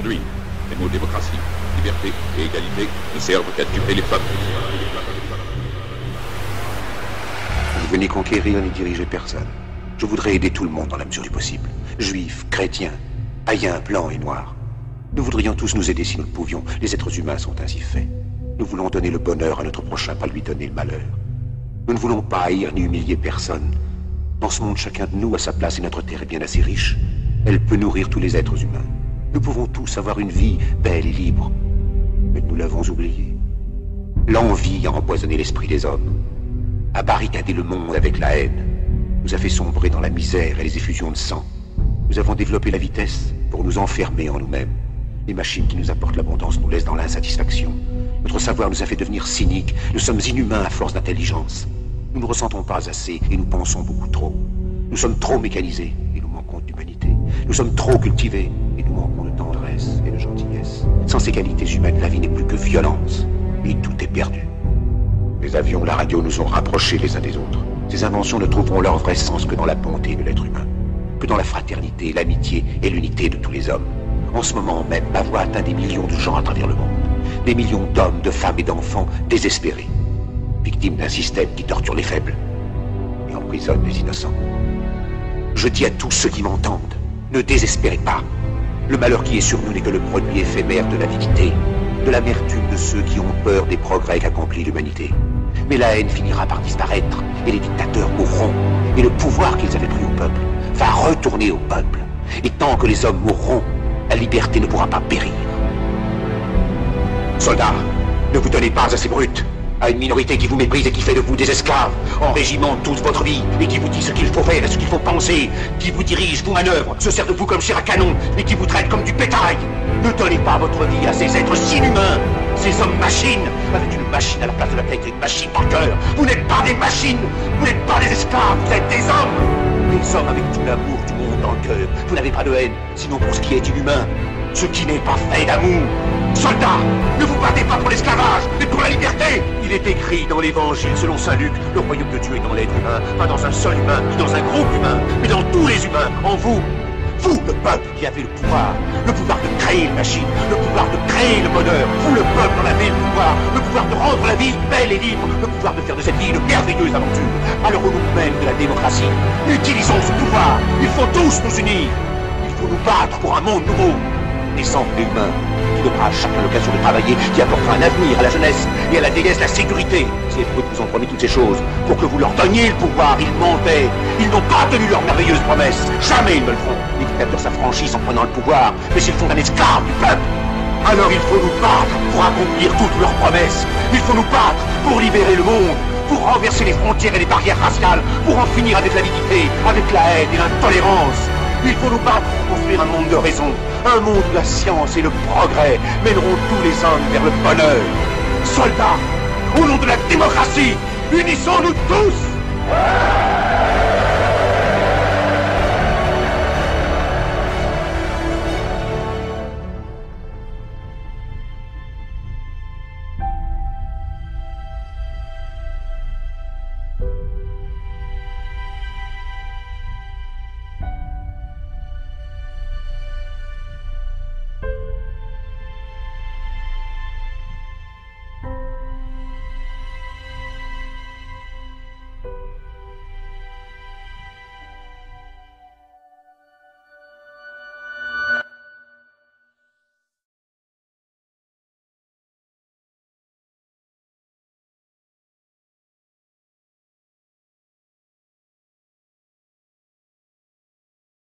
Aujourd'hui, les mots démocratie, liberté et égalité ne servent qu'à duper les peuples. Vous venez conquérir ni diriger personne. Je voudrais aider tout le monde dans la mesure du possible. Juifs, chrétiens, païens, blancs et noirs. Nous voudrions tous nous aider si nous le pouvions. Les êtres humains sont ainsi faits. Nous voulons donner le bonheur à notre prochain, pas lui donner le malheur. Nous ne voulons pas haïr ni humilier personne. Dans ce monde, chacun de nous a sa place et notre terre est bien assez riche. Elle peut nourrir tous les êtres humains. Nous pouvons tous avoir une vie belle et libre. Mais nous l'avons oublié. L'envie a empoisonné l'esprit des hommes, a barricadé le monde avec la haine, nous a fait sombrer dans la misère et les effusions de sang. Nous avons développé la vitesse pour nous enfermer en nous-mêmes. Les machines qui nous apportent l'abondance nous laissent dans l'insatisfaction. Notre savoir nous a fait devenir cyniques. Nous sommes inhumains à force d'intelligence. Nous ne ressentons pas assez et nous pensons beaucoup trop. Nous sommes trop mécanisés et nous manquons d'humanité. Nous sommes trop cultivés et nous manquons de tendresse et de gentillesse. Sans ces qualités humaines, la vie n'est plus que violence et tout est perdu. Les avions, la radio nous ont rapprochés les uns des autres. Ces inventions ne trouveront leur vrai sens que dans la bonté de l'être humain, que dans la fraternité, l'amitié et l'unité de tous les hommes. En ce moment même, ma voix atteint des millions de gens à travers le monde. Des millions d'hommes, de femmes et d'enfants désespérés, victimes d'un système qui torture les faibles et emprisonne les innocents. Je dis à tous ceux qui m'entendent, ne désespérez pas. Le malheur qui est sur nous n'est que le produit éphémère de l'avidité, de l'amertume de ceux qui ont peur des progrès qu'accomplit l'humanité. Mais la haine finira par disparaître, et les dictateurs mourront, et le pouvoir qu'ils avaient pris au peuple va retourner au peuple. Et tant que les hommes mourront, la liberté ne pourra pas périr. Soldats, ne vous donnez pas à ces brutes, à une minorité qui vous méprise et qui fait de vous des esclaves, en régiment toute votre vie, et qui vous dit ce qu'il faut faire et ce qu'il faut penser, qui vous dirige, vous manœuvre, se sert de vous comme chair à canon, et qui vous traite comme du bétail. Ne donnez pas votre vie à ces êtres inhumains, ces hommes-machines, avec une machine à la place de la tête et une machine par cœur. Vous n'êtes pas des machines, vous n'êtes pas des esclaves, vous êtes des hommes. Des hommes avec tout l'amour du monde dans le cœur. Vous n'avez pas de haine, sinon pour ce qui est inhumain, ce qui n'est pas fait d'amour. Soldats, ne vous battez pas pour l'esclavage, mais pour la liberté. Il est écrit dans l'évangile selon saint Luc, le royaume de Dieu est dans l'être humain, pas dans un seul humain, ni dans un groupe humain, mais dans tous les humains, en vous. Vous, le peuple qui avez le pouvoir de créer une machine, le pouvoir de créer le bonheur. Vous, le peuple, en avez le pouvoir de rendre la vie belle et libre, le pouvoir de faire de cette vie une merveilleuse aventure. Alors au nom même de la démocratie, utilisons ce pouvoir. Il faut tous nous unir. Il faut nous battre pour un monde nouveau, décent et humain, qui donnera à chacun l'occasion de travailler, qui apportera un avenir à la jeunesse et à la déesse la sécurité. Ces brutes vous ont promis toutes ces choses pour que vous leur donniez le pouvoir. Ils mentaient. Ils n'ont pas tenu leurs merveilleuses promesses. Jamais ils ne le feront. Les dictateurs s'affranchissent en prenant le pouvoir, mais s'ils font un esclave du peuple, alors il faut nous battre pour accomplir toutes leurs promesses. Il faut nous battre pour libérer le monde, pour renverser les frontières et les barrières raciales, pour en finir avec l'avidité, avec la haine et l'intolérance. Il faut nous battre pour construire un monde de raison, un monde où la science et le progrès mèneront tous les hommes vers le bonheur. Soldats, au nom de la démocratie, unissons-nous tous!